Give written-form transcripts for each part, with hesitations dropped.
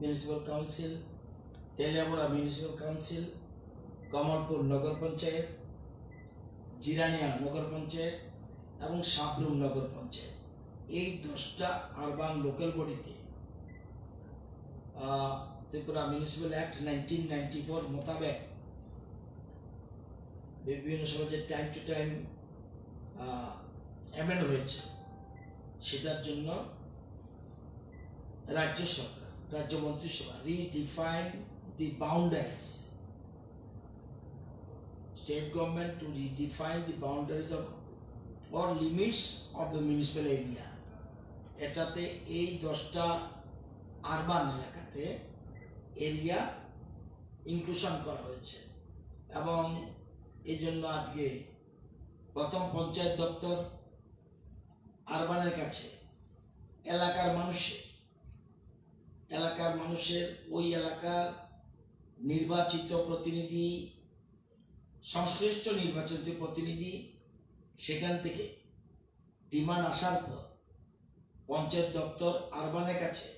Municipal council, Teliamura municipal council, Kamalpur Nagar Panchayat, Jirania Nagar Panchayat এবং সাবরুম নগর পঞ্চায়েত, এই 10টা আরবান লোকাল বডিতে ত্রিপুরা মিউনিসিপ্যাল অ্যাক্ট 1994 মোতাবেক বিভিন্ন সময় যে টাইম টু টাইম অ্যামেন্ড হয়েছে, সেটার জন্য রাজ্য সরকার, রাজ্য মন্ত্রিসভা redefine the boundaries, state government to redefine the boundaries of or limits of the municipal area। এটাতে এই 10টা আরবান এলাকাতে এরিয়া ইনক্লুশন করা হয়েছে এবং এই জন্য আজকে প্রথম পঞ্চায়েত দপ্তর আরবানের কাছে এলাকার মানুষের ওই এলাকার নির্বাচিত প্রতিনিধি, সংশ্লিষ্ট নির্বাচিত প্রতিনিধি সেখান থেকে ডিমান্ড আসার পর পঞ্চায়েত দপ্তর আরবানের কাছে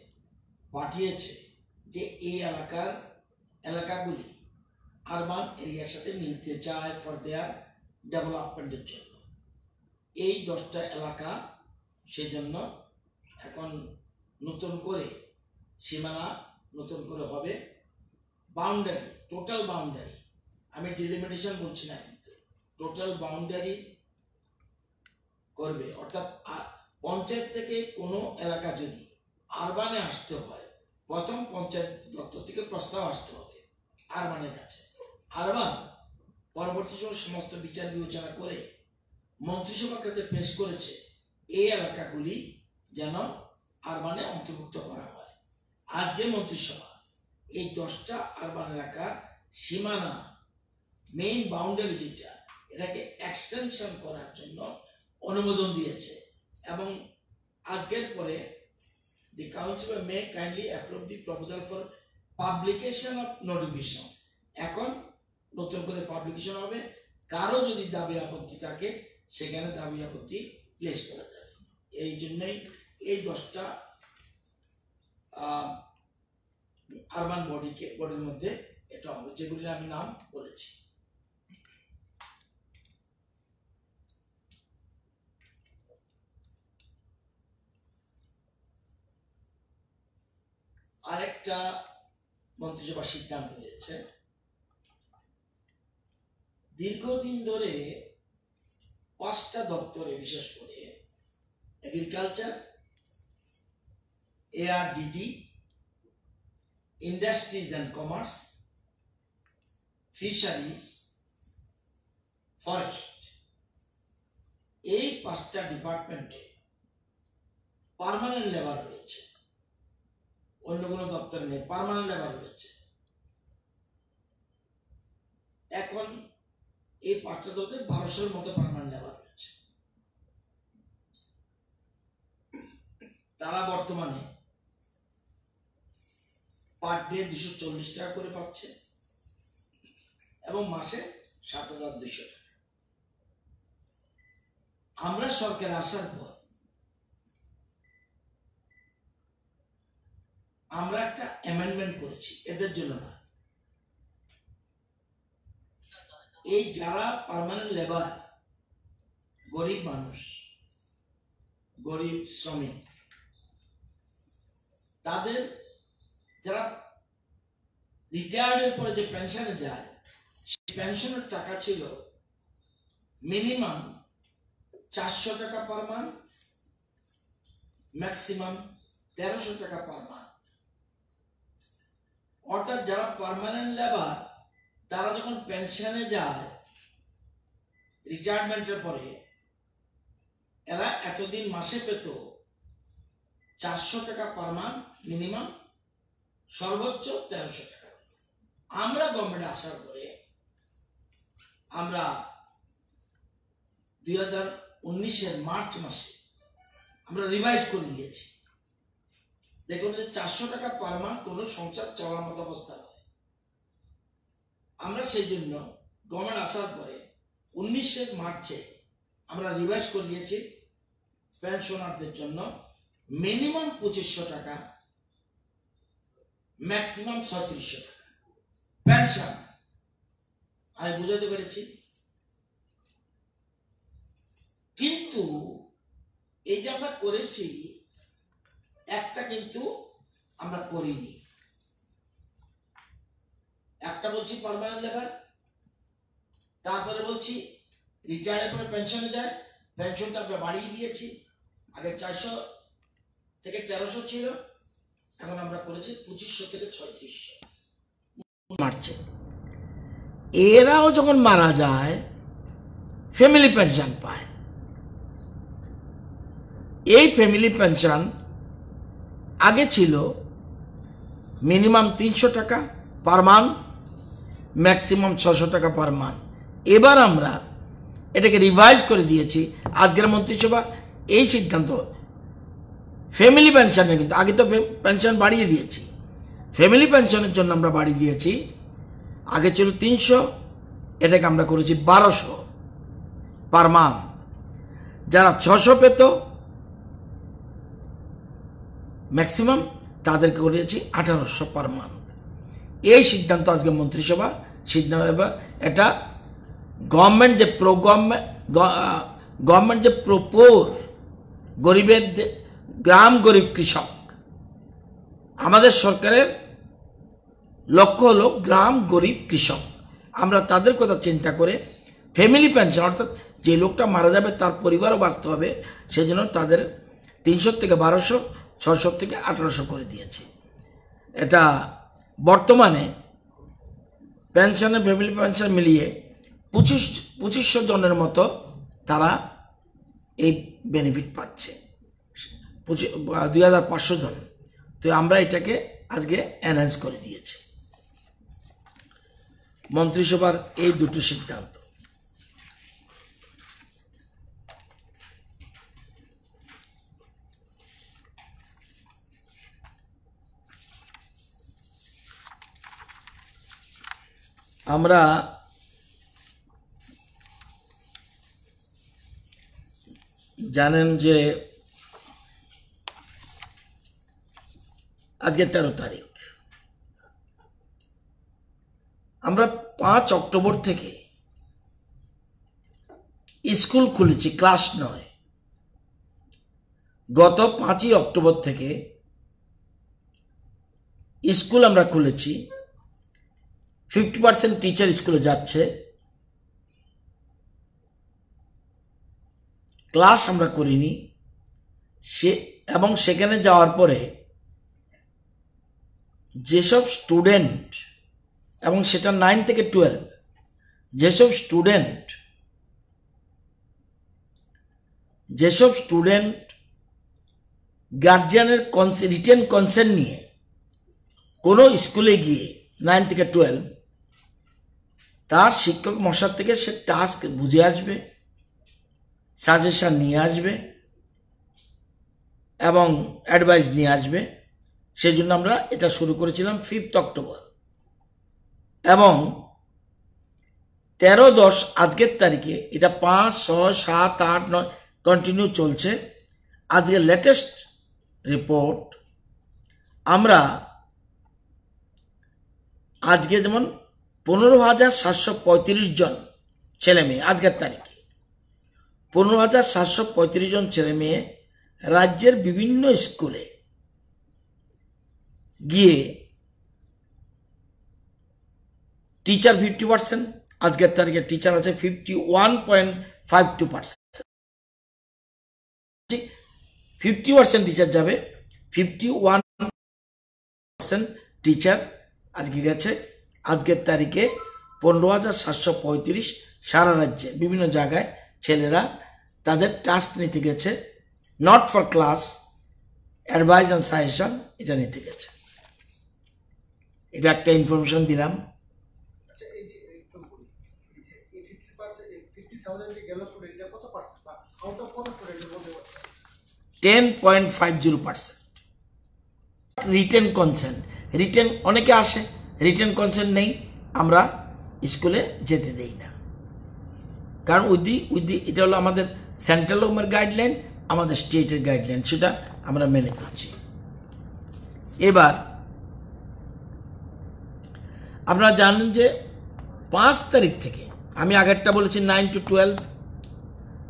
পাঠিয়েছে যে এই এলাকাগুলি আরবান এরিয়ার সাথে মিলতে চায় ফর দেয়ার ডেভেলপমেন্টের জন্য। এই 10টা এলাকা সেজন্য এখন নতুন করে সীমানা নতুন করে হবে, বাউন্ডারি, টোটাল বাউন্ডারি, আমি ডিলিমিটেশন বলছি না, কিন্তু টোটাল বাউন্ডারি করবে। অর্থাৎ পঞ্চায়েত থেকে কোনো এলাকা যদি আরবানে আসতে হয়, প্রথম পঞ্চায়েত দপ্তর থেকে প্রস্তাব আসতে হবে আরবানের কাছে। আরবান পরবর্তী সময় সমস্ত বিচার বিবেচনা করে মন্ত্রিসভার কাছে পেশ করেছে এই এলাকাগুলি যেন আরবানে অন্তর্ভুক্ত করা হয়। আজকে মন্ত্রিসভা এই 10টা আরবান এলাকার সীমানা, মেইন বাউন্ডারি যেটা, এটাকে এক্সটেনশন করার জন্য অনুমোদন দিয়েছে এবং আজকের পরে the council may kindly approve the proposal for publication of notifications। এখন নতুন করে পাবলিকেশন হবে, কারো যদি দাবি আপত্তি থাকে সেখানে দাবি আপত্তি প্লেস করা যাবে। এই জন্যই এই 10টা আরবান বডির মধ্যে এটা হবে, যেগুলি আমি নাম বলেছি। আরেকটা মন্ত্রিসভা সিদ্ধান্ত হয়েছে, দীর্ঘদিন ধরে 5টা দপ্তরে, বিশেষ করে agriculture, ARDD, industries and commerce, fisheries, forest, এই 5টা ডিপার্টমেন্টে পার্মানেন্ট লেবার রয়েছে, অন্য কোনো দপ্তরে নেই, পার্মানেন্ট লেবার রয়েছে। এখন এই 5টা দপ্তরে 1200-এর মতো পার্মানেন্ট লেবার রয়েছে। তারা বর্তমানে পার ডে 240 টাকা করে পাচ্ছে এবং মাসে 7200 টাকা। আমরা সরকার আসার পর আমরা একটা অ্যামেন্ডমেন্ট করেছি এদের জন্য না, এই যারা পার্মানেন্ট লেবার, গরিব মানুষ, গরিব শ্রমিক, তাদের যারা রিটায়ার্ডের পরে যে পেনশনে যায়, সেই পেনশনের টাকা ছিল মিনিমাম 400 টাকা পার মান্থ, ম্যাক্সিমাম 1300 টাকা পার মান্থ। অর্থাৎ যারা পার্মানেন্ট লেবার তারা যখন পেনশনে যায় রিটায়ারমেন্টের পরে, এরা এতদিন মাসে পেত 400 টাকা পার মান্থ মিনিমাম, সর্বোচ্চ 1300 টাকা। আমরা গভর্নমেন্টে আসার পরে আমরা 2019-এর মার্চ মাসে আমরা রিভাইজ করে দিয়েছি। দেখুন যে 400 টাকা পার মান্থ কোনো সংসার চলার মতো অবস্থা নয়। আমরা সেই জন্য গভর্নমেন্ট আসার পরে 19-এর মার্চে আমরা রিভাইজ করে দিয়েছি পেনশনারদের জন্য মিনিমাম 2500 টাকা, ম্যাক্সিমাম 3600 টাকা পেনশন। আমি বুঝাতে পেরেছি? কিন্তু এই যে আমরা করেছি, একটা কিন্তু আমরা করিনি। একটা বলছি পার্মানেন্ট লেবার, তারপরে বলছি রিটায়ারের পরে পেনশনে যায়, পেনশনটা আমরা বাড়িয়ে দিয়েছি। আগে 400 থেকে 1300 ছিল, এখন আমরা করেছি 2500 থেকে 3600 মারছে। এরাও যখন মারা যায় ফ্যামিলি পেনশন পায়। এই ফ্যামিলি পেনশন আগে ছিল মিনিমাম 300 টাকা পার মান্থ, ম্যাক্সিমাম 600 টাকা পার মান্থ। এবার আমরা এটাকে রিভাইজ করে দিয়েছি। আজকের মন্ত্রিসভা এই সিদ্ধান্ত, ফ্যামিলি পেনশনে কিন্তু আগে তো পেনশন বাড়িয়ে দিয়েছি, ফ্যামিলি পেনশনের জন্য আমরা বাড়িয়ে দিয়েছি। আগে ছিল 300, এটাকে আমরা করেছি 1200 পার মান্থ। যারা 600 পেত ম্যাক্সিমাম, তাদেরকে করেছি 1800 পার মান্থ। এই সিদ্ধান্ত আজকে মন্ত্রিসভা সিদ্ধান্ত। এটা গভর্নমেন্ট যে প্রপোর গরিবের গ্রাম গরিব কৃষক, আমাদের সরকারের লক্ষ্য হলো গ্রাম গরিব কৃষক। আমরা তাদের কথা চিন্তা করে ফ্যামিলি পেনশন, অর্থাৎ যে লোকটা মারা যাবে তার পরিবারও বাঁচতে হবে, সেজন্য তাদের 300 থেকে 1200, 600 থেকে 1800 করে দিয়েছি। এটা বর্তমানে পেনশনে ফ্যামিলি পেনশন মিলিয়ে 2500 জনের মতো তারা এই বেনিফিট পাচ্ছে, 2500 জন। তো আমরা এটাকে আজকে এনহ্যান্স করে দিয়েছি। মন্ত্রিসভার এই দুটো সিদ্ধান্ত। আমরা জানেন যে আজকে 13 তারিখ, আমরা 5 অক্টোবর থেকে স্কুল খুলেছি, ক্লাস নয়। গত 5ই অক্টোবর থেকে স্কুল আমরা খুলেছি। 50% টিচার স্কুলে যাচ্ছে, ক্লাস আমরা করিনি। এবং সেখানে যাওয়ার পরে যেসব স্টুডেন্ট, এবং সেটা 9 থেকে 12, যেসব স্টুডেন্ট গার্জিয়ানের রিটেন কনসেন্ট নিয়ে কোনো স্কুলে গিয়ে 9 থেকে 12 তার শিক্ষক মশাই থেকে সে টাস্ক বুঝে আসবে, সাজেশন নিয়ে আসবে এবং অ্যাডভাইস নিয়ে আসবে। সেই জন্য আমরা এটা শুরু করেছিলাম 5 অক্টোবর, এবং 13-10 আজকের তারিখে এটা 5, 6, 7, 8, 9 কন্টিনিউ চলছে। আজকে লেটেস্ট রিপোর্ট আমরা আজকে যেমন 15,735 জন ছেলে মেয়ে, আজকের তারিখে 15,735 জন ছেলে মেয়ে রাজ্যের বিভিন্ন স্কুলে গিয়ে টিচার 50%, আজকের তারিখে টিচার আছে 51.52%। 50% টিচার যাবে, 51% টিচার আজকে গেছে। আজকের তারিখে 15,735 সারা রাজ্যে বিভিন্ন জায়গায় ছেলেরা তাদের টাস্ক নিতে গেছে, not for class, advice and suggestion এটা নিতে গেছে। এটা একটা ইনফরমেশন দিলাম। 10.50%। রিটেন কনসেন্ট, রিটেন অনেকে আসে, রিটেন কনসেন্ট নেই, আমরা স্কুলে যেতে দেই না। কারণ এটা হলো আমাদের সেন্ট্রাল গভর্নমেন্ট গাইডলাইন, আমাদের স্টেটের গাইডলাইন, সেটা আমরা মেনে করছি। এবার আপনারা জানেন যে 5 তারিখ থেকে, আমি আগেরটা বলেছি 9 to 12,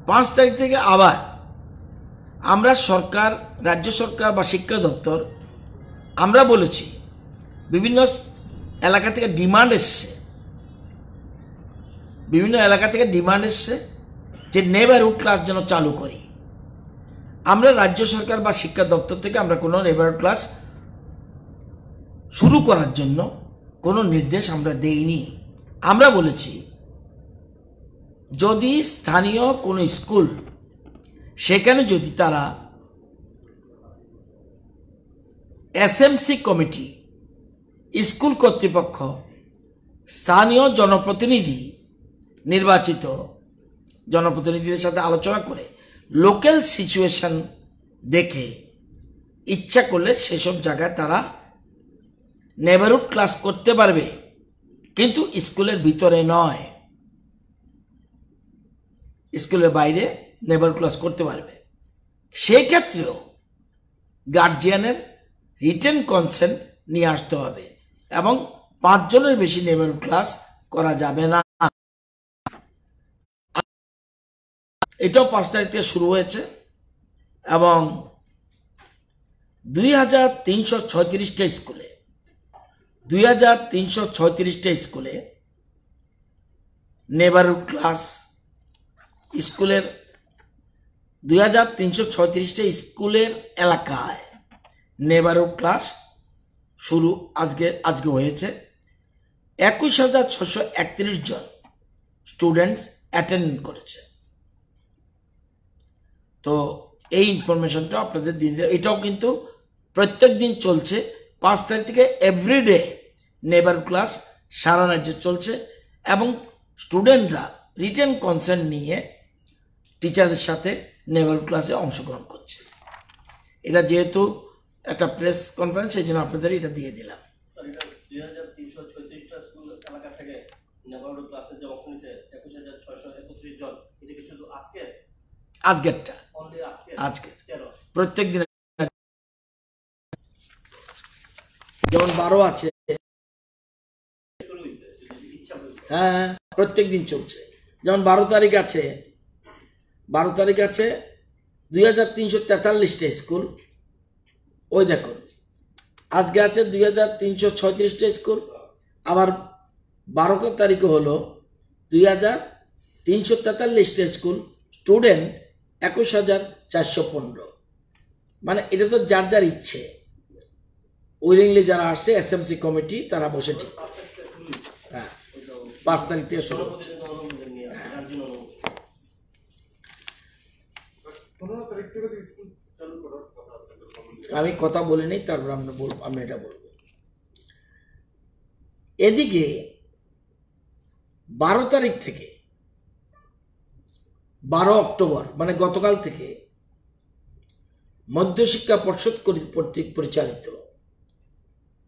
5 তারিখ থেকে আবার আমরা সরকার, রাজ্য সরকার বা শিক্ষা দপ্তর আমরা বলেছি, বিভিন্ন এলাকা থেকে ডিমান্ড এসছে, যে নেবারহুড ক্লাস যেন চালু করি। আমরা রাজ্য সরকার বা শিক্ষা দপ্তর থেকে আমরা কোনো নেবারহুড ক্লাস শুরু করার জন্য কোনো নির্দেশ আমরা দেইনি। আমরা বলেছি যদি স্থানীয় কোনো স্কুল, সেখানে যদি তারা এসএমসি কমিটি, স্কুল কর্তৃপক্ষ, স্থানীয় জনপ্রতিনিধি, নির্বাচিত জনপ্রতিনিধিদের সাথে আলোচনা করে লোকাল সিচুয়েশন দেখে ইচ্ছা করলে সেসব জায়গায় তারা নেবারহুড ক্লাস করতে পারবে, কিন্তু স্কুলের ভিতরে নয়, স্কুলের বাইরে নেবারহুড ক্লাস করতে পারবে। সেই ক্ষেত্রেও গার্জিয়ানের রিটেন কনসেন্ট নিয়ে আসতে হবে এবং 5 জনের বেশি নেবারহুড ক্লাস করা যাবে না। এটাও 5 তারিখ থেকে শুরু হয়েছে এবং 2336টা স্কুলে 2336টা স্কুলে নেবারহুড ক্লাস, স্কুলের 2336টা স্কুলের এলাকায় নেবারহুড ক্লাস শুরু আজকে হয়েছে। 21,631 জন স্টুডেন্টস অ্যাটেন্ড করেছে। তো এই ইনফরমেশনটা আপনাদের দিয়ে দিলাম। এটাও কিন্তু প্রত্যেক দিন চলছে। 5 তারিখ থেকে এভরিডে নেবারহুড ক্লাস সারা রাজ্যে চলছে এবং স্টুডেন্টরা রিটেন কনসেন্ট নিয়ে টিচারদের সাথে নেবারহুড ক্লাসে অংশগ্রহণ করছে। এটা যেহেতু একটা প্রেস কনফারেন্স, সেই জন্য আপনাদের এটা দিয়ে দিলাম। স্যার, এটা 2336টা স্কুল এলাকা থেকে নেবারহুড ক্লাসে যে অংশ নিয়েছে 21,631 জন, এটা কি শুধু আজকেরটা? আজকে প্রত্যেক দিন যেমন 12 আছে, হ্যাঁ প্রত্যেক দিন চলছে। যেমন 12 তারিখ আছে 2343টা স্কুল, ওই দেখুন আজকে আছে 2336টা স্কুল, আবার 12 তারিখে হলো 2343টা স্কুল, স্টুডেন্ট 21,415। মানে এটা তো যার যার ইচ্ছে, উইলিংলি যারা আসছে এসএমসি কমিটি তারা বসে ঠিক করে। হ্যাঁ 5 তারিখ থেকে শুরু হচ্ছে। আমি কথা বলিনি, তারপর আমি এটা বলবো। এদিকে 12 তারিখ থেকে 12 অক্টোবর মানে গতকাল থেকে মধ্যশিক্ষা পর্ষদ কর্তৃক পরিচালিত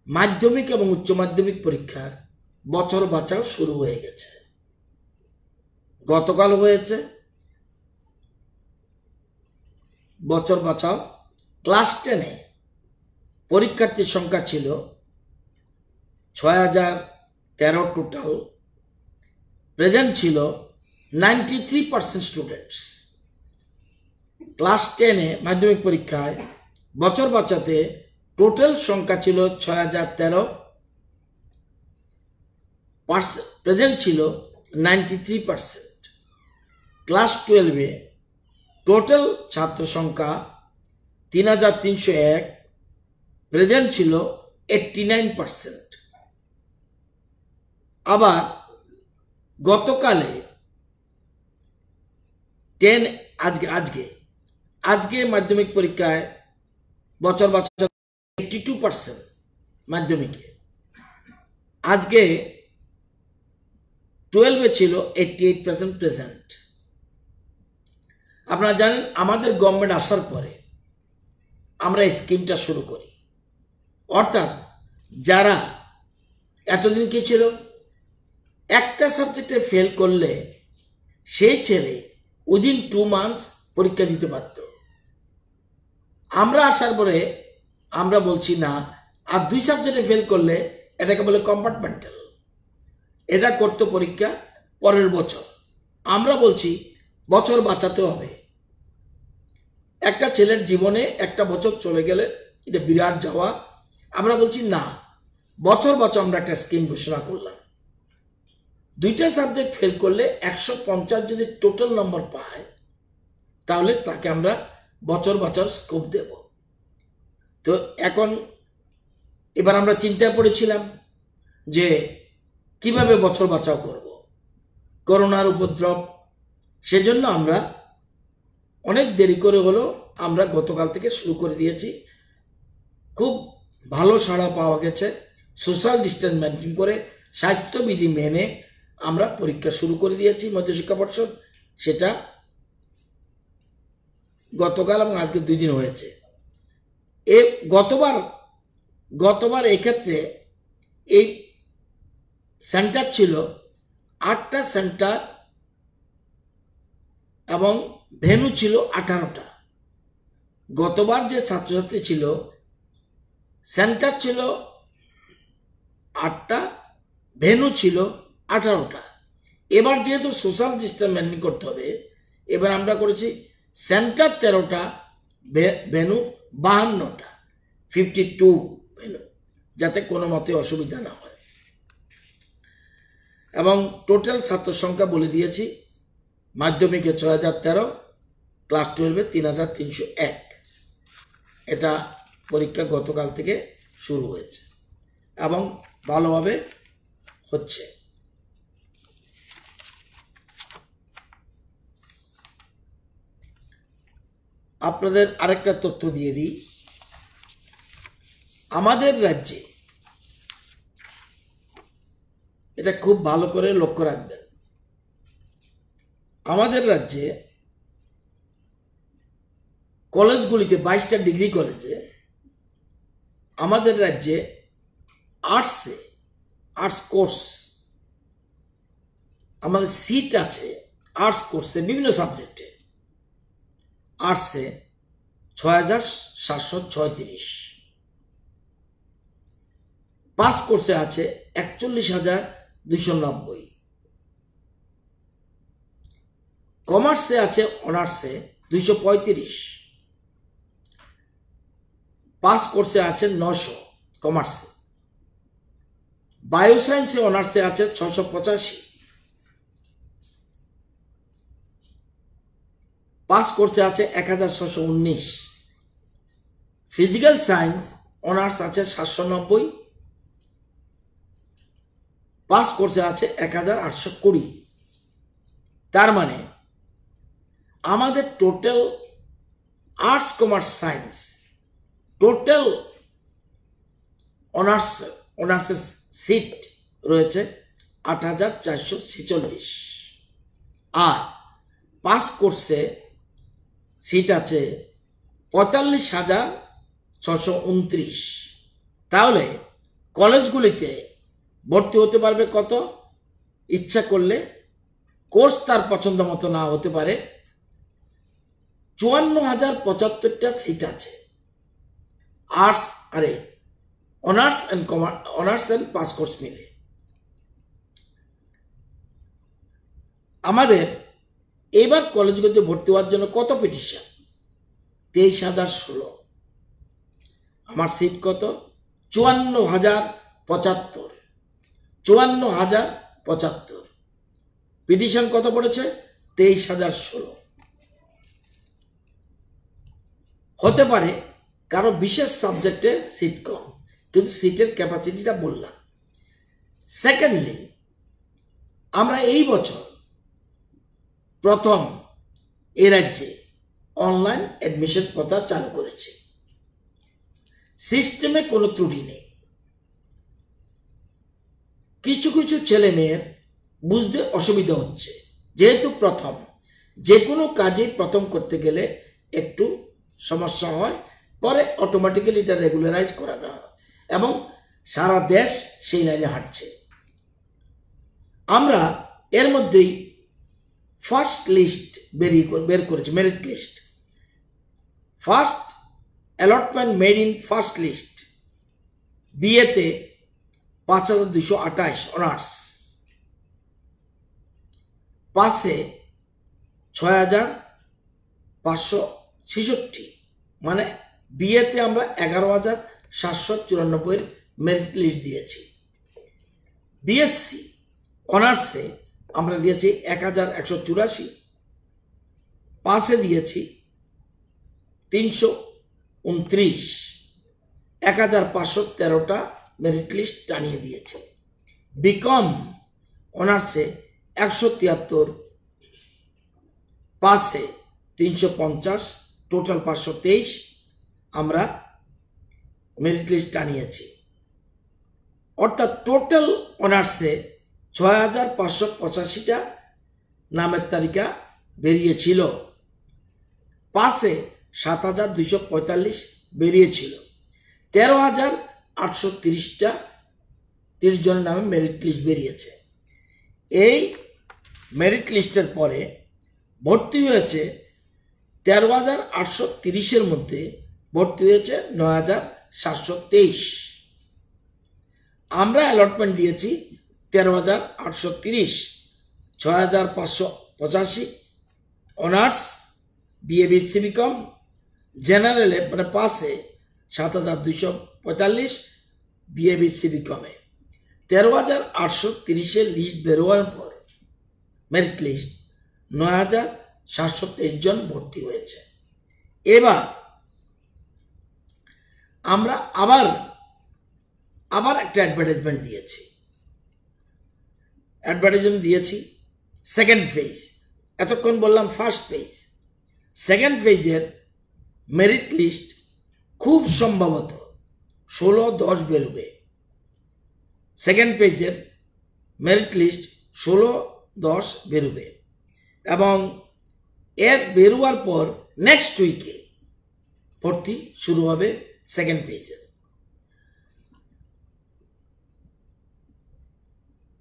মাধ্যমিক এবং উচ্চ মাধ্যমিক পরীক্ষার বছর বাছাও শুরু হয়ে গেছে। গতকাল হয়েছে বছর বাছাও। ক্লাস 10-এ পরীক্ষার্থীর সংখ্যা ছিল 6,013 টোটাল। প্রেজেন্ট ছিল 93% স্টুডেন্টস। ক্লাস 10-এ মাধ্যমিক পরীক্ষায় বছর বাছাতে টোটাল সংখ্যা ছিল 6,013, প্রেজেন্ট ছিল 93%। ক্লাস 12-এ টোটাল ছাত্র সংখ্যা 3,301, প্রেজেন্ট ছিল 89%। আবার গতকালে আজকে মাধ্যমিক পরীক্ষায় বছর বাচ্চা 82% মাধ্যমিকে, আজকে 12-এ ছিল 88% প্রেজেন্ট। আপনারা জানেন আমাদের গভর্নমেন্ট আসার পরে আমরা এই স্কিমটা শুরু করি, অর্থাৎ যারা এতদিন কি ছিল একটা সাবজেক্টে ফেল করলে সেই ছেলে উইদিন 2 মান্থস পরীক্ষা দিতে পারত। আমরা আসার পরে আমরা বলছি না, আর 2 সাবজেক্টে ফেল করলে এটাকে বলে কম্পার্টমেন্টাল, এটা করতো পরীক্ষা পরের বছর। আমরা বলছি বছর বাঁচাতে হবে। একটা ছেলের জীবনে একটা বছর চলে গেলে এটা বিরাট যাওয়া। আমরা বলছি না, বছর বছর আমরা একটা স্কিম ঘোষণা করলাম। 2টা সাবজেক্ট ফেল করলে 150 যদি টোটাল নম্বর পায়, তাহলে তাকে আমরা বছর বছর স্কোপ দেব। তো এখন এবার আমরা চিন্তায় পড়েছিলাম যে কিভাবে বছর বাঁচাও করব, করোনার উপদ্রব। সেজন্য আমরা অনেক দেরি করে হলো আমরা গতকাল থেকে শুরু করে দিয়েছি। খুব ভালো সাড়া পাওয়া গেছে। সোশ্যাল ডিস্টেন্স মেনটেন করে, স্বাস্থ্যবিধি মেনে আমরা পরীক্ষা শুরু করে দিয়েছি মধ্যশিক্ষা পর্ষদ। সেটা গতকাল এবং আজকে 2 দিন হয়েছে। গতবার এক্ষেত্রে এই সেন্টার ছিল 8টা সেন্টার এবং ভেন্যু ছিল 18টা। গতবার যে ছাত্রছাত্রী ছিল, সেন্টার ছিল 8টা, ভেন্যু ছিল 18টা। এবার যেহেতু সোশ্যাল ডিস্টেন্স মেনটেন করতে হবে, এবার আমরা করেছি সেন্টার 13টা, ভেন্যু 52টা, 52 ভেন্যু, যাতে কোনো মতে অসুবিধা না হয়। এবং টোটাল ছাত্র সংখ্যা বলে দিয়েছি, মাধ্যমিকে 6013, ক্লাস 12-এ 3301। এটা পরীক্ষা গতকাল থেকে শুরু হয়েছে এবং ভালোভাবে হচ্ছে। আপনাদের আরেকটা তথ্য দিয়ে দিই, আমাদের রাজ্যে, এটা খুব ভালো করে লক্ষ্য রাখবেন, আমাদের রাজ্যে কলেজগুলিতে 22টা ডিগ্রি কলেজে আমাদের রাজ্যে আর্টস কোর্স, আমাদের সিট আছে আর্টস কোর্সে বিভিন্ন সাবজেক্টে। আর্টসে 6736, পাস কোর্সে আছে 41,290, কমার্সে আছে অনার্সে 235, পাস কোর্সে আছে 900 কমার্সে, বায়োসায়েন্সে অনার্সে আছে 685, পাস কোর্সে আছে 1619, ফিজিক্যাল সায়েন্স অনার্স আছে 790, পাস কোর্সে আছে 1820। তার মানে আমাদের total arts commerce science total অনার্সের সিট রয়েছে 8446, আর পাস কোর্সে সিট আছে 45,629। তাহলে কলেজগুলিতে ভর্তি হতে পারবে কত? ইচ্ছা করলে, কোর্স তার পছন্দ মতো না হতে পারে, 54,075টা সিট আছে অনার্স অ্যান্ড পাস কোর্স মিলে। আমাদের এবার কলেজগুলিতে ভর্তি হওয়ার জন্য কত পিটিশন? 23,016। আমার সিট কত? 54,075। পিটিশন কত পড়েছে? 23,016। হতে পারে কারো বিশেষ সাবজেক্টে সিট কম, কিন্তু সিটের ক্যাপাসিটিটা বললাম। সেকেন্ডলি, আমরা এই বছর প্রথম এ রাজ্যে অনলাইন অ্যাডমিশন প্রথা চালু করেছি। সিস্টেমে কোনো ত্রুটি নেই। কিছু কিছু ছেলে মেয়ের বুঝতে অসুবিধা হচ্ছে, যেহেতু প্রথম, যে কোনো কাজে প্রথম করতে গেলে একটু সমস্যা হয়, পরে অটোমেটিক্যালি এটা রেগুলারাইজ করানো হয় এবং সারা দেশ সেই লাইনে হাঁটছে। আমরা এর মধ্যেই ফার্স্ট লিস্ট বের করেছি, merit list. First allotment made in first list, বিএতে 5,228 অনার্স, পাসে 6,566, মানে বিএতে আমরা 11,794 মেরিট লিস্ট দিয়েছি। বিএসসি অনার্সে আমরা দিয়েছি 1,184, পাসে দিয়েছি 329, 1,513টা মেরিট লিস্ট টানিয়ে দিয়েছে। বিকম অনার্সে 173, পাসে 350, টোটাল 523 আমরা মেরিট লিস্ট টানিয়েছি। অর্থাৎ টোটাল অনার্সে 6,585টা নামের তালিকা বেরিয়েছিল, পাসে 7,245 বেরিয়েছিল, 13,830টা 30 জনের নামে মেরিট লিস্ট বেরিয়েছে। এই মেরিট লিস্টের পরে ভর্তি হয়েছে 13,830-এর মধ্যে ভর্তি হয়েছে 9,723। আমরা অ্যালটমেন্ট দিয়েছি 13,830, 6,585 অনার্স বিএ বিএসসি বিকম, জেনারেলে মানে পাসে 7,245 বিএ বিএসসি বিকমে। 13,830-এর লিস্ট বেরোয়ার পর মেরিট লিস্ট 9,723 জন ভর্তি হয়েছে। এবার আমরা আবার একটা অ্যাডভার্টাইজমেন্ট দিয়েছি। অ্যাডভার্টাইজমেন্ট দিয়েছি সেকেন্ড ফেজ। এতক্ষণ বললাম ফার্স্ট ফেজ। সেকেন্ড ফেজের মেরিট লিস্ট খুব সম্ভবত 16-10 বেরোবে। সেকেন্ড পেজের মেরিট লিস্ট 16-10 বেরোবে এবং এর বেরোবার পর নেক্সট উইকে ভর্তি শুরু হবে সেকেন্ড পেজের।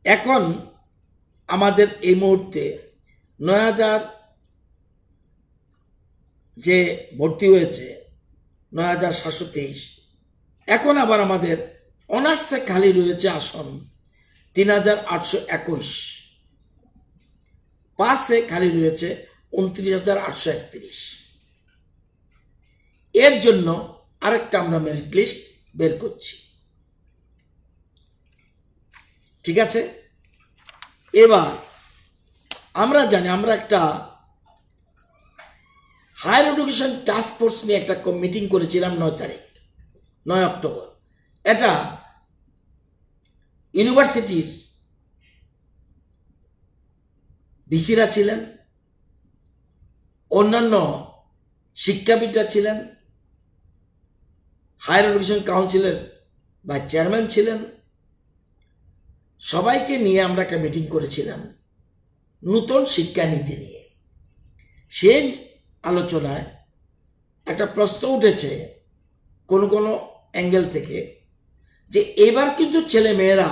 এখন আমাদের এই মুহূর্তে 9,000 যে ভর্তি হয়েছে 9,723, এখন আবার আমাদের অনার্সে খালি রয়েছে আসন 3,821, পাসে খালি রয়েছে 29,831। এর জন্য আরেকটা আমরা মেরিট লিস্ট বের করছি। ঠিক আছে, এবার আমরা জানি আমরা একটা হায়ার এডুকেশন টাস্ক ফোর্স নিয়ে একটা মিটিং করেছিলাম 9 অক্টোবর। এটা ইউনিভার্সিটির ভিসিরা ছিলেন, অন্যান্য শিক্ষাবিদরা ছিলেন, হায়ার এডুকেশন কাউন্সিলের বা চেয়ারম্যান ছিলেন, সবাইকে নিয়ে আমরা একটা মিটিং করেছিলাম নতুন শিক্ষানীতি নিয়ে। সেই আলোচনায় একটা প্রশ্ন উঠেছে কোনো কোনো অ্যাঙ্গেল থেকে যে এবার কিন্তু ছেলে মেয়েরা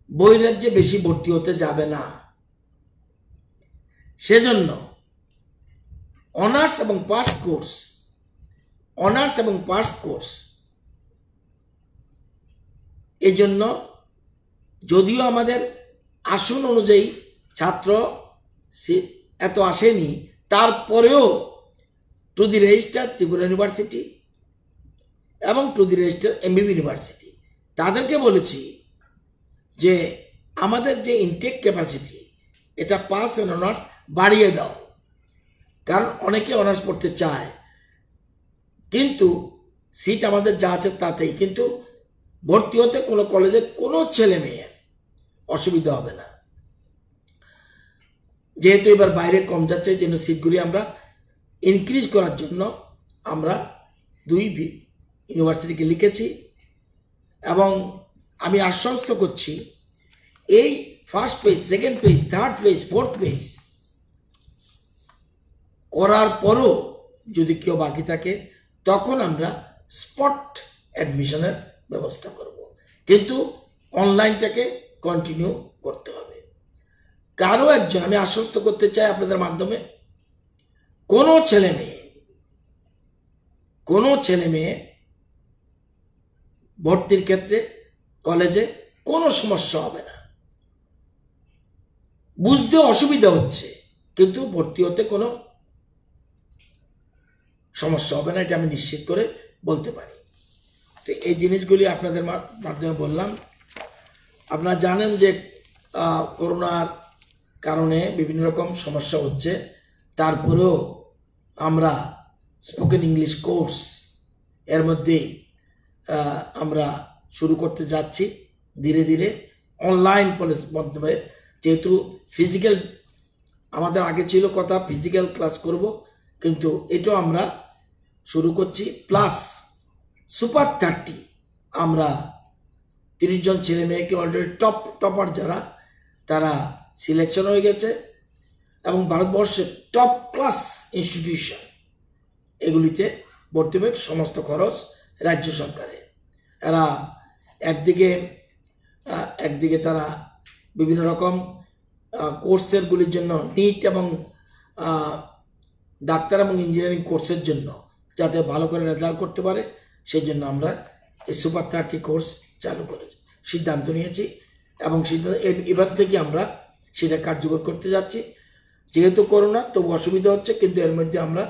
বহিরাজ্যে বেশি ভর্তি হতে যাবে না, সেজন্য অনার্স এবং পাস কোর্স এই জন্য যদিও আমাদের আসন অনুযায়ী ছাত্র এত আসেনি, তারপরেও to the registrar Tripura university এবং to the registrar MBB university তাদেরকে বলেছি যে আমাদের যে ইনটেক ক্যাপাসিটি এটা পাস এন্ড অনার্স বাড়িয়ে দাও, কারণ অনেকে অনার্স পড়তে চায় কিন্তু সিট আমাদের যা আছে তাতেই, কিন্তু ভর্তি হতে কোনো কলেজের কোনো ছেলে মেয়ের অসুবিধা হবে না। যেহেতু এবার বাইরে কম যাচ্ছে, এই জন্য সিটগুলি আমরা ইনক্রিজ করার জন্য আমরা 2 ইউনিভার্সিটিকে লিখেছি এবং আমি আশ্বস্ত করছি এই first page, second page, third page, fourth page করার পরও যদি কেউ বাকি থাকে তখন আমরা স্পট অ্যাডমিশনের ব্যবস্থা করব, কিন্তু অনলাইনটাকে কন্টিনিউ করতে হবে। কারো একজন আমি আশ্বস্ত করতে চাই আপনাদের মাধ্যমে, কোনো ছেলে মেয়ে ভর্তির ক্ষেত্রে কলেজে কোনো সমস্যা হবে না। বুঝতে অসুবিধা হচ্ছে, কিন্তু ভর্তি হতে কোনো সমস্যা হবে না, এটা আমি নিশ্চিত করে বলতে পারি। তো এই জিনিসগুলি আপনাদের মাধ্যমে বললাম। আপনারা জানেন যে করোনার কারণে বিভিন্ন রকম সমস্যা হচ্ছে, তারপরেও আমরা স্পোকেন ইংলিশ কোর্স এর মধ্যেই আমরা শুরু করতে যাচ্ছি ধীরে ধীরে অনলাইন মাধ্যমে। যেহেতু ফিজিক্যাল আমাদের আগে ছিল কথা ফিজিক্যাল ক্লাস করব, কিন্তু এটাও আমরা শুরু করছি। প্লাস সুপার 30 আমরা 30 জন ছেলে মেয়েকে অলরেডি টপার যারা তারা সিলেকশন হয়ে গেছে, এবং ভারতবর্ষের টপ ক্লাস ইনস্টিটিউশন এগুলিতে ভর্তি হবে, সমস্ত খরচ রাজ্য সরকারে। এরা একদিকে তারা বিভিন্ন রকম কোর্সেরগুলির জন্য নিট এবং ডাক্তার এবং ইঞ্জিনিয়ারিং কোর্সের জন্য যাতে ভালো করে রেজাল্ট করতে পারে, সেই জন্য আমরা এই সুপার 30 কোর্স চালু করে সিদ্ধান্ত নিয়েছি, এবং এবার থেকে আমরা সেটা কার্যকর করতে যাচ্ছি। যেহেতু করোনা তবু অসুবিধা হচ্ছে, কিন্তু এর মধ্যে আমরা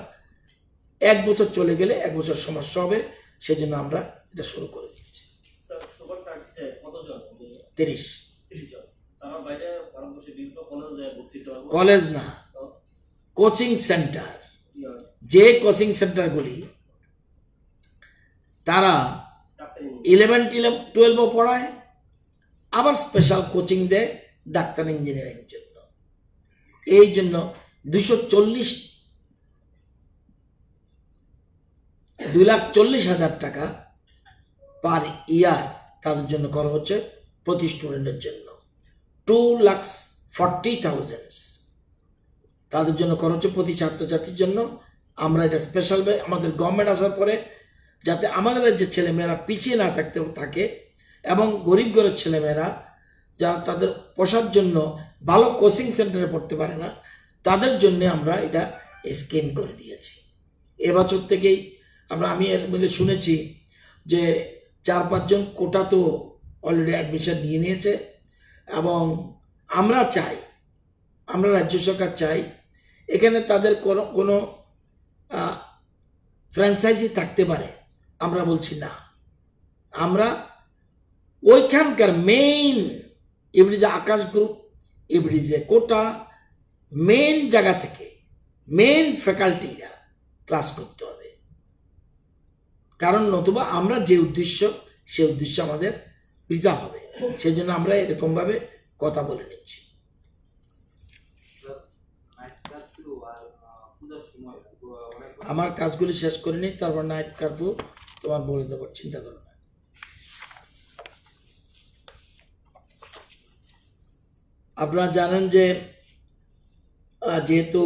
1 বছর চলে গেলে 1 বছর সমস্যা হবে, সেই জন্য আমরা এটা শুরু করে দিচ্ছি। 30 কলেজ না, কোচিং সেন্টার। যে কোচিং সেন্টারগুলি তারা 11-12 পড়ায়, আবার স্পেশাল কোচিং দেয় ডাক্তার ইঞ্জিনিয়ারিং জন্য। এই জন্য 2,40,000 টাকা পার ইয়ার তাদের জন্য করা হচ্ছে প্রতি স্টুডেন্টের জন্য। 2,40,000 তাদের জন্য করা হচ্ছে প্রতি ছাত্রছাত্রীর জন্য। আমরা এটা স্পেশাল আমাদের গভর্নমেন্ট আসার পরে যাতে আমাদের যে ছেলেমেয়েরা পিছিয়ে না থাকে এবং গরিব গরিব ছেলেমেয়েরা যারা তাদের পোষার জন্য ভালো কোচিং সেন্টারে পড়তে পারে না, তাদের জন্য আমরা এটা স্কিম করে দিয়েছি। এবছর থেকেই আমি এর মধ্যে শুনেছি যে 4-5 জন কোটা তো অলরেডি অ্যাডমিশন নিয়ে নিয়েছে, এবং আমরা রাজ্য সরকার চাই এখানে তাদের কোনো ফ্র্যাঞ্চাইজি থাকতে পারে। আমরা বলছি না, আমরা ওইখানকার মেইন এভরিজে আকাশ গ্রুপ, এভরিজে কোটা, মেইন জায়গা থেকে মেইন ফ্যাকাল্টিরা ক্লাস করতে হবে, কারণ নতুবা আমরা যে উদ্দেশ্য সে উদ্দেশ্য আমাদের বৃথা হবে। সেই জন্য আমরা এরকমভাবে কথা বলে নিচ্ছি। আমার কাজগুলি শেষ করে নিই, তারপর নাইট কার্ফিউ তোমার বলে দেবো, চিন্তা করো না। আপনারা জানেন যে যেহেতু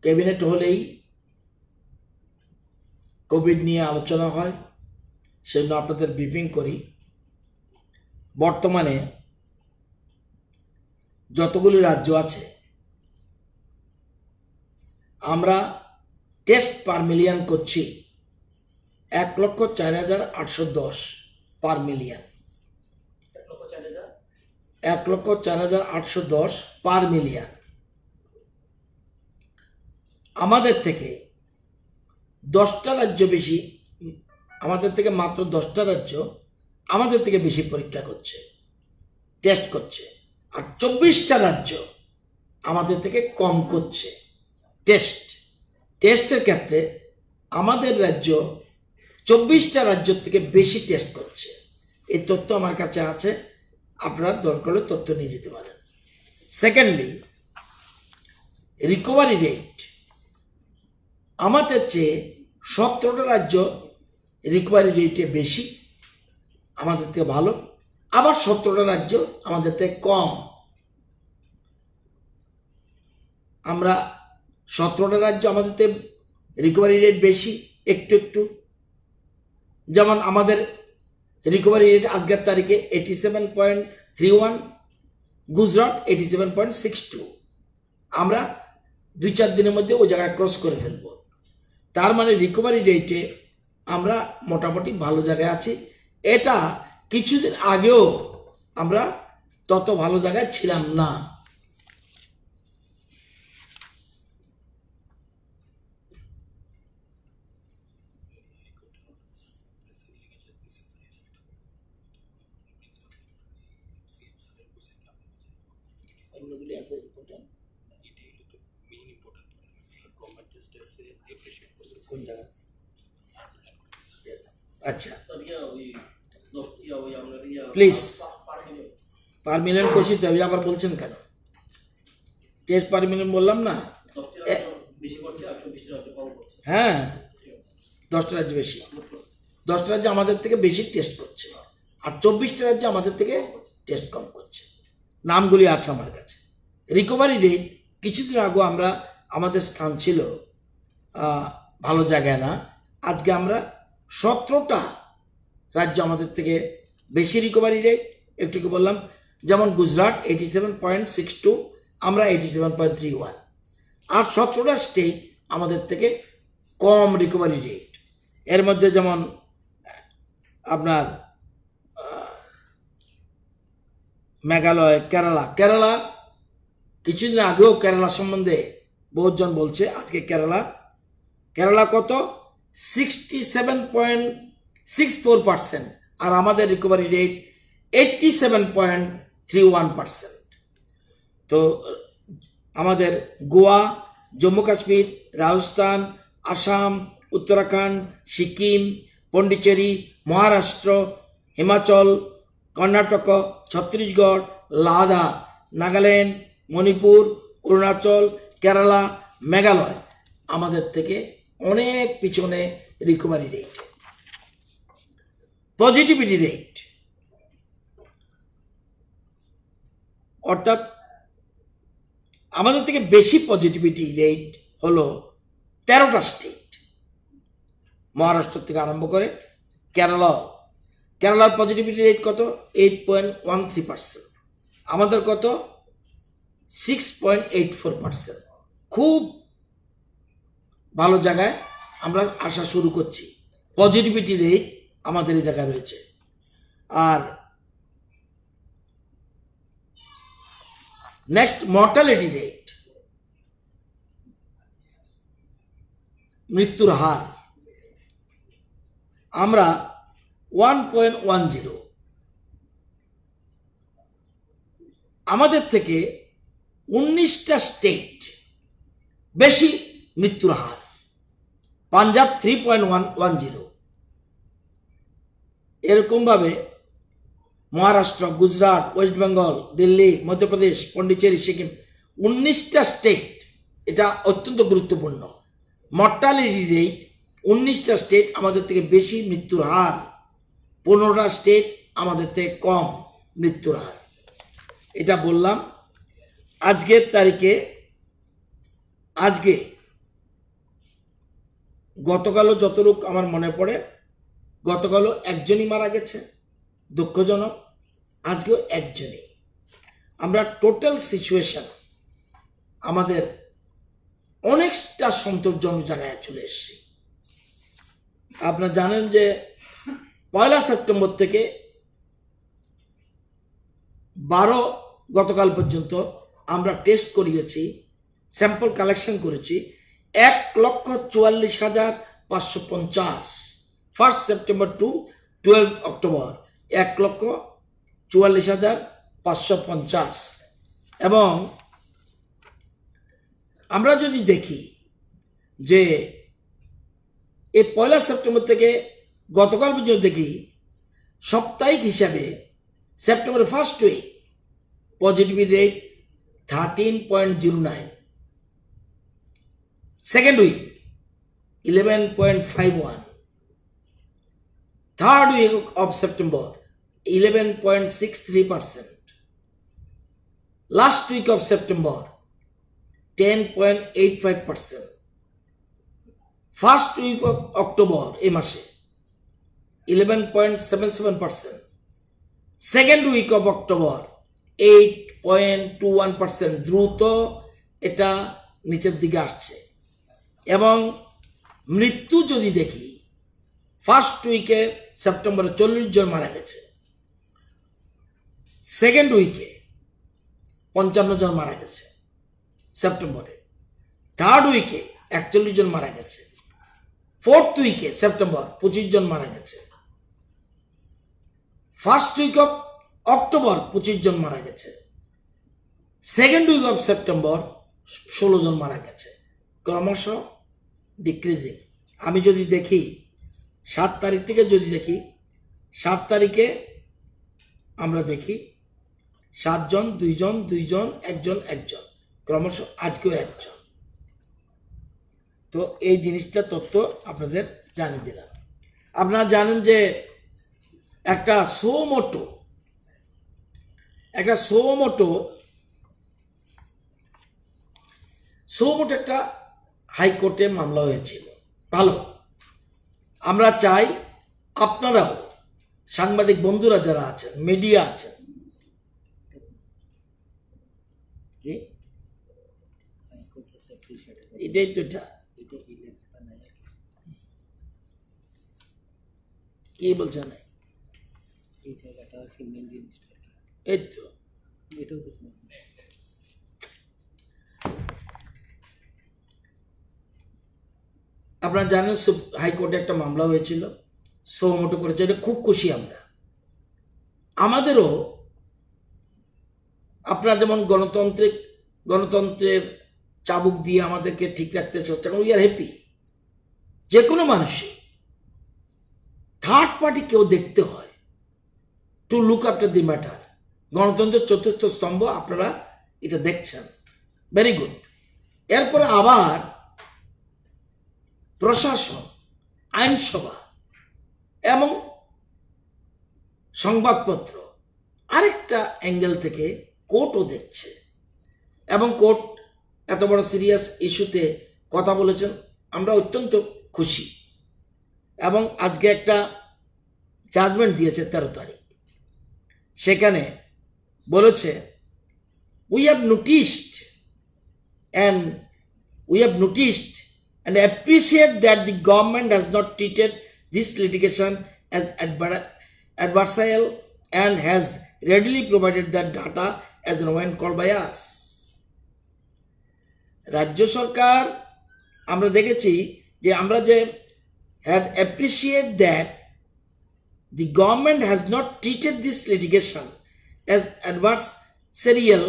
ক্যাবিনেট হলেই কোভিড নিয়ে আলোচনা হয়, সেজন্য আপনাদের ব্রিফিং করি। বর্তমানে যতগুলি রাজ্য আছে আমরা টেস্ট পার মিলিয়ন করছি 1,04,810 পার মিলিয়ন। 1,04,810 per million. আমাদের থেকে 10টা রাজ্য বেশি, আমাদের থেকে মাত্র 10টা রাজ্য আমাদের থেকে বেশি পরীক্ষা করছে, টেস্ট করছে, আর 24টা রাজ্য আমাদের থেকে কম করছে টেস্টের ক্ষেত্রে। আমাদের রাজ্য 24টা রাজ্যের থেকে বেশি টেস্ট করছে। এই তথ্য আমার কাছে আছে, আপনারা দরকার হলে তথ্য নিয়ে যেতে পারেন। সেকেন্ডলি, রিকভারি রেট আমাদের চেয়ে 17টা রাজ্য রিকভারি রেটে বেশি, আমাদের থেকে ভালো, আবার 17টা রাজ্য আমাদের থেকে কম। আমরা 17টা রাজ্য আমাদের থেকে রিকভারি রেট বেশি একটু, যেমন আমাদের রিকভারি রেট আজকের তারিখে 87.31, গুজরাট 87.62। আমরা 2-4 দিনের মধ্যে ওই জায়গায় ক্রস করে ফেলব। তার মানে রিকভারি রেটে আমরা মোটামুটি ভালো জায়গায় আছি। এটা কিছুদিন আগেও আমরা তত ভালো জায়গায় ছিলাম না। আচ্ছা প্লিজ, পারমিনেন্ট করছি তো আবার বলছেন কেন? টেস্ট পারমিনেন্ট বললাম না? হ্যাঁ, 10টা রাজ্য বেশি, 10টা রাজ্য আমাদের থেকে বেশি টেস্ট করছে, আর 24টা রাজ্য আমাদের থেকে টেস্ট কম করছে। নামগুলি আছে আমার কাছে। রিকভারি রেট কিছুদিন আগে আমরা আমাদের স্থান ছিল ভালো জায়গায় না, আজকে আমরা 17টা রাজ্য আমাদের থেকে বেশি রিকভারি রেট। একটু বললাম, যেমন গুজরাট 87.62, আমরা 87.31, আর 17টা স্টেট আমাদের থেকে কম রিকভারি রেট। এর মধ্যে যেমন আপনার মেঘালয়, কেরালা কিছুদিন আগেও কেরালা সম্বন্ধে বহুজন বলছে, আজকে কেরালা কত? 67.64%, আর আমাদের রিকভারি রেট 87.31%। তো আমাদের গোয়া, জম্মু কাশ্মীর, রাজস্থান, আসাম, উত্তরাখণ্ড, সিকিম, পন্ডিচেরি, মহারাষ্ট্র, হিমাচল, কর্ণাটক, ছত্তিশগড়, লাদাখ, নাগাল্যান্ড, মণিপুর, অরুণাচল, কেরালা, মেঘালয় আমাদের থেকে অনেক পিছনে রিকভারি রেট। পজিটিভিটি রেট অর্থাৎ আমাদের থেকে বেশি পজিটিভিটি রেট হলো 13টা স্টেট, মহারাষ্ট্র থেকে আরম্ভ করে কেরালার পজিটিভিটি রেট কত? 8.13%, আমাদের কত? 6.84%। খুব ভালো জায়গায় আমরা আসা শুরু করছি, পজিটিভিটি রেট আমাদের এই জায়গায় রয়েছে। আর নেক্সট, মর্টালিটি রেট, মৃত্যুর হার, আমরা 1.10। আমাদের থেকে 19টা স্টেট বেশি মৃত্যুর হার। পাঞ্জাব 3.10, এরকমভাবে মহারাষ্ট্র, গুজরাট, ওয়েস্ট বেঙ্গল, দিল্লি, মধ্যপ্রদেশ, পন্ডিচেরি, সিকিম, 19টা স্টেট, এটা অত্যন্ত গুরুত্বপূর্ণ। মর্টালিটি রেট 19টা স্টেট আমাদের থেকে বেশি মৃত্যুর হার, 15টা স্টেট আমাদের থেকে কম মৃত্যুর হার। এটা বললাম। আজকের তারিখে, গতকালও যতটুক আমার মনে পড়ে, গতকালও একজনই মারা গেছে, দুঃখজনক। আজকেও একজনই। আমরা টোটাল সিচুয়েশন আমাদের অনেকটা সন্তোষজনক জায়গায় চলে এসেছি। আপনারা জানেন যে 1 সেপ্টেম্বর থেকে 12 গতকাল পর্যন্ত আমরা টেস্ট করিয়েছি, স্যাম্পল কালেকশন করেছি 1,44,550। 1 সেপ্টেম্বর টু 12 অক্টোবর 1,44,550। এবং আমরা যদি দেখি যে এই 1 সেপ্টেম্বর থেকে গতকাল পর্যন্ত দেখি, সাপ্তাহিক হিসাবে সেপ্টেম্বরের first week positivity rate 13.09, second week 11.51, third week of September 11.63%, last week of September 10.85%, first week of October এই মাসে 11.77%, সেকেন্ড উইক অফ অক্টোবর 8.21%। দ্রুত এটা নিচের দিকে আসছে। এবং মৃত্যু যদি দেখি, ফার্স্ট উইকে সেপ্টেম্বরে 40 জন মারা গেছে, সেকেন্ড উইকে 55 জন মারা গেছে সেপ্টেম্বরে, থার্ড উইকে 41 জন মারা গেছে, ফোর্থ উইকে সেপ্টেম্বর 25 জন মারা গেছে, ফার্স্ট উইক অফ অক্টোবর 25 জন মারা গেছে, সেকেন্ড উইক অফ সেপ্টেম্বর 16 জন মারা গেছে, ক্রমশ ডিক্রিজিং। আমি যদি দেখি 7 তারিখ থেকে যদি দেখি, 7 তারিখে আমরা দেখি 7 জন, 2 জন, 2 জন, 1 জন, 1 জন, ক্রমশ আজকেও 1 জন। তো এই জিনিসটা তথ্য আপনাদের জানিয়ে দিলাম। আপনারা জানেন যে একটা সোমোটো একটা হাইকোর্টে মামলা হয়েছিল। ভালো, আমরা চাই আপনারাও সাংবাদিক বন্ধুরা যারা আছেন, মিডিয়া আছেন, এটাই তো কি বলছেন, এই তো আপনারা জানেন হাইকোর্টে একটা মামলা হয়েছিল, সোমোটো করেছে, এটা খুব খুশি আমরা। আমাদেরও আপনারা যেমন গণতন্ত্রের চাবুক দিয়ে আমাদেরকে ঠিক রাখতে চেষ্টা করেন, উই আর হ্যাপি। যে কোনো মানুষই থার্ড পার্টি কেউ দেখতে হয় to look after the matter. গণতন্ত্রের চতুর্থ স্তম্ভ, আপনারা এটা দেখছেন, ভেরি গুড। এরপরে আবার প্রশাসন, আইনসভা এবং সংবাদপত্র আরেকটা অ্যাঙ্গেল থেকে কোর্টও দেখছে, এবং কোর্ট এত বড় সিরিয়াস ইস্যুতে কথা বলেছেন, আমরা অত্যন্ত খুশি। এবং আজকে একটা জাজমেন্ট দিয়েছে 13 তারিখ, সেখানে বলেছে we have noticed and appreciate that the government has not treated this litigation as adversarial and has readily provided that data as and when called by us. রাজ্য সরকার আমরা দেখেছি যে আমরা যে had appreciate that the government has not treated this litigation as adversarial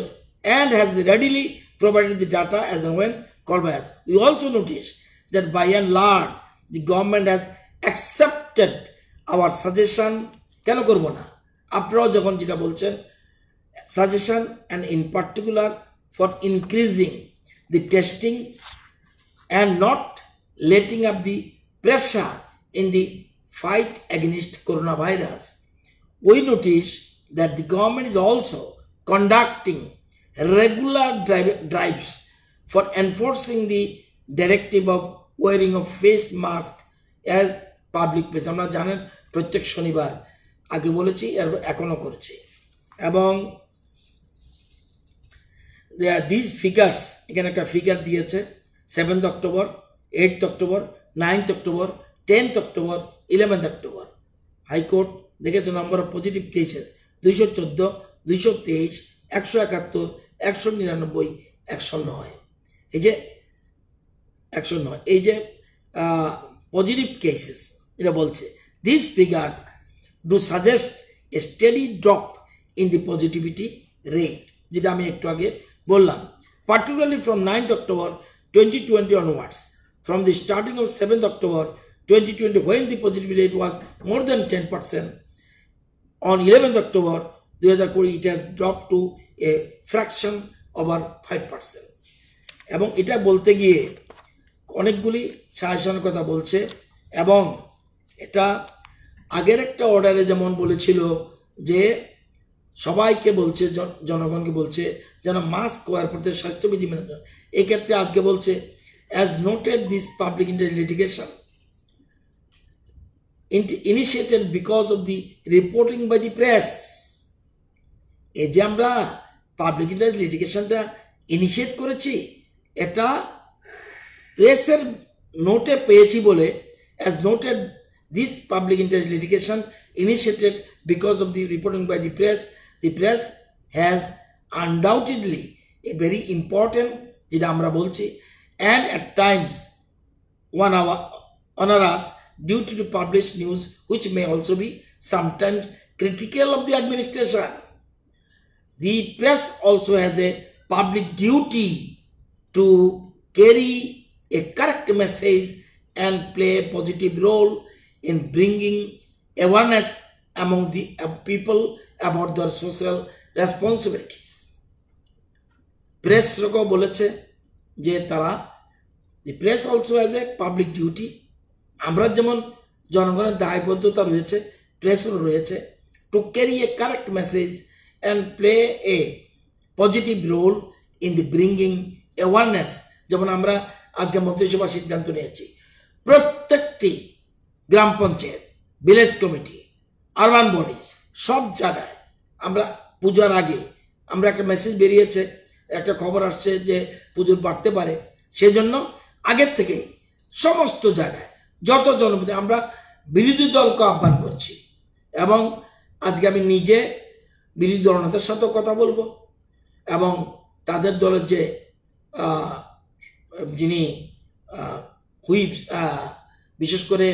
and has readily provided the data as and when called by us. We also notice that by and large the government has accepted our suggestion. কেন করব না, আপনারাও যখন যেটা বলছেন suggestion, and in particular for increasing the testing and not letting up the pressure in the fight against coronavirus. We notice that the government is also conducting regular drives for enforcing the directive of wearing of face mask as public place. আমরা জানেন প্রত্যেক শনিবার, আগে বলেছি এখনো করছি। এবং these figures, এখানে একটা ফিগার দিয়েছে 7th October, 8th October, 9th October, 10th October, 11th October. High court দেখেছে নাম্বার অফ পজিটিভ কেসেস 214, 223, 171, 199, 109। এই যে 109, এই যে পজিটিভ কেসেস এটা বলছে, these figures do suggest a steady drop in the positivity rate, যেটা আমি একটু আগে বললাম, particularly from 9th October 2020 onwards. From the starting of 7th October 2020, when the positivity rate was more than 10%, on 11th October 2020 it has dropped to a fraction over 5%. এবং এটা বলতে গিয়ে অনেকগুলি সাজেশনের কথা বলছে, এবং এটা আগের একটা অর্ডারে যেমন বলেছিল যে সবাইকে বলছে, জনগণকে বলছে যেন মাস্ক ওয়ার করতে, স্বাস্থ্যবিধি মেনে চলে। এই ক্ষেত্রে আজকে বলছে as noted this public interest litigation initiated because of the reporting by the press. এই যে আমরা পাবলিক ইন্টারেস্ট লিটিগেশনটা ইনিশিয়েট করেছি, এটা প্রেসের নোটে পেয়েছি বলে, as noted this public interest litigation initiated because of the reporting by the press has undoubtedly a very important, যেটা আমরা বলছি, and at Times honor us due to the published news which may also be sometimes critical of the administration. The press also has a public duty to carry a correct message and play a positive role in bringing awareness among the people about their social responsibilities. Press roko boleche je tara the press also has a public duty. আমরা যেমন জনগণের দায়বদ্ধতা রয়েছে, প্রেসও রয়েছে, to carry a correct message and play a positive role in the bringing awareness. যেমন আমরা আজকে মন্ত্রিসভা সিদ্ধান্ত নিয়েছি প্রত্যেকটি গ্রাম panchayat, village committee, urban bodies, সব জায়গায় আমরা পূজার আগে আমরা একটা মেসেজ বেরিয়েছে, একটা খবর আসছে যে পুজোর বাড়তে পারে, সেজন্য আগের থেকেই সমস্ত জায়গায় যত জনপ্রতিনিধি আমরা বিরোধী দলকে আহ্বান করছি, এবং আজকে আমি নিজে বিরোধী দলনেতার সাথেও কথা বলবো, এবং তাদের দলের যে যিনি হুইপ, বিশেষ করে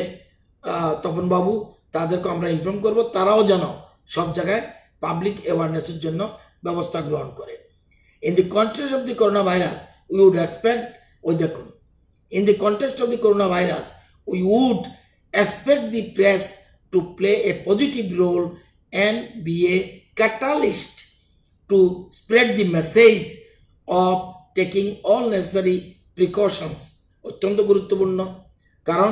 তপনবাবু, তাদেরকে আমরা ইনফর্ম করব, তারাও যেন সব জায়গায় পাবলিক অ্যাওয়ারনেসের জন্য ব্যবস্থা গ্রহণ করে। In the context of the corona virus we would expect, ওই দেখুন, in the context of the coronavirus, we would expect the press to play a positive role and be a catalyst to spread the message of taking all necessary precautions. অত্যন্ত গুরুত্বপূর্ণ, কারণ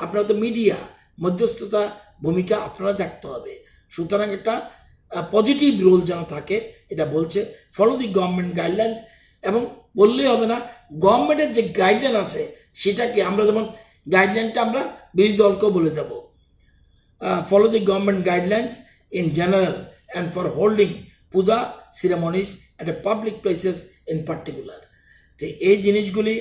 আপনারা তো media, মধ্যস্থতা ভূমিকা আপনারা থাকতে হবে, সুতরাং একটা পজিটিভ রোল যেন থাকে এটা বলছে। ফলো দি গভর্নমেন্ট গাইডলাইন্স, এবং বললেই হবে না, গভর্নমেন্টের যে গাইডলাইন আছে সেটাকে আমরা যেমন গাইডলাইনটা আমরা বিরোধী দলকেও বলে দেব। Follow the government guidelines in general and for holding puja ceremonies at a public places in particular. তো এই জিনিসগুলি,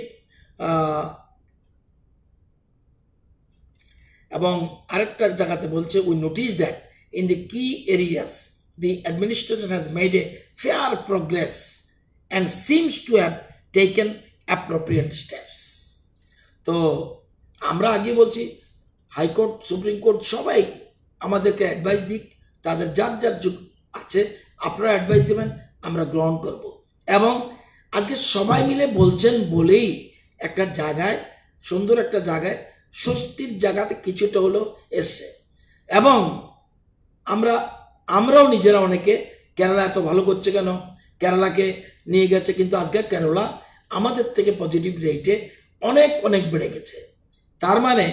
এবং আরেকটা জায়গাতে বলছে, we notice that in the key areas the administration has made a fair progress and seems to have taken appropriate steps. তো আমরা আগে বলছি হাইকোর্ট, সুপ্রিম কোর্ট সবাই আমাদেরকে অ্যাডভাইস দিক, তাদের যার যার যুগ আছে, আপনারা অ্যাডভাইস দেবেন, আমরা গ্রহণ করব। এবং আজকে সবাই মিলে বলছেন বলেই একটা জায়গায়, সুন্দর একটা জায়গায়, স্বস্তির জায়গাতে কিছুটা হলেও এসছে। এবং আমরাও নিজেরা অনেকে, কেরালা এত ভালো করছে কেন, কেরালাকে নিয়ে গেছে, কিন্তু আজকে কেরালা আমাদের থেকে পজিটিভ রেটে অনেক অনেক বেড়ে গেছে। তার মানে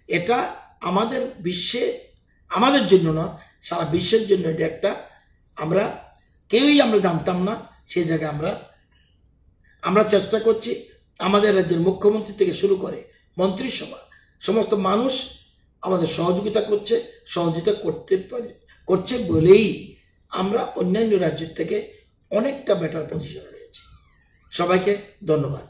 এটা আমাদের বিশ্বে, আমাদের জন্য না, সারা বিশ্বের জন্য এটা একটা, আমরা কেউই আমরা জানতাম না, সেই জায়গায় আমরা চেষ্টা করছি। আমাদের রাজ্যের মুখ্যমন্ত্রী থেকে শুরু করে মন্ত্রিসভা, সমস্ত মানুষ আমাদের সহযোগিতা করছে বলেই আমরা অন্যান্য রাজ্যের থেকে অনেকটা বেটার পজিশনে রয়েছে। সবাইকে ধন্যবাদ।